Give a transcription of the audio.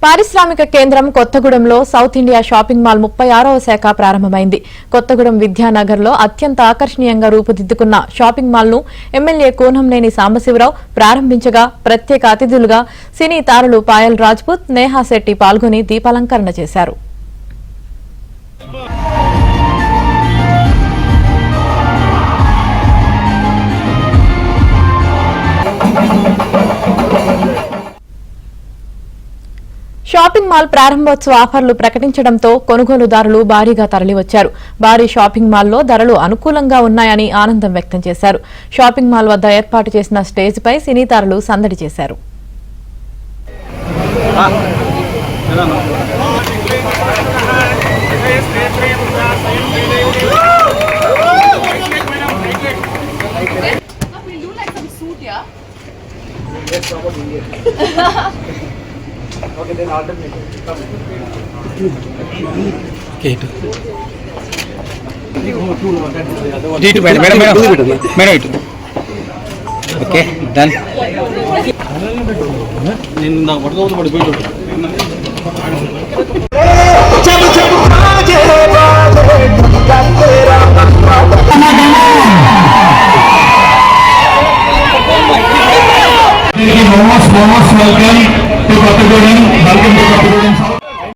పారిశ్రామిక కేంద్రం కొత్తగూడెంలో సౌత్ ఇండియా షాపింగ్ మాల్ 36వ శాఖ ప్రారంభమైంది. కొత్తగూడెం విద్యానగర్లో అత్యంత ఆకర్షణీయంగా రూపుదిద్దుకున్న షాపింగ్ మాల్ను ఎమ్మెల్యే కోనంనేని సాంబశివరావు ప్రారంభించగా ప్రత్యేక అతిథులుగా సినీ తారలు పాయల్ రాజ్పుత్, నేహా శెట్టి పాల్గొని దీపాలంకరణ చేశారు. షాపింగ్ మాల్ ప్రారంభోత్సవ ఆఫర్లు ప్రకటించడంతో కొనుగోలుదారులు భారీగా తరలివచ్చారు. భారీ షాపింగ్ మాల్లో ధరలు అనుకూలంగా ఉన్నాయని ఆనందం వ్యక్తం చేశారు. షాపింగ్ మాల్ వద్ద ఏర్పాటు చేసిన స్టేజ్ పై సినీ తారలు సందడి చేశారు. Okay, then alternate. Okay. Okay, done. Most welcome to Kottagudem. Welcome to Kottagudem.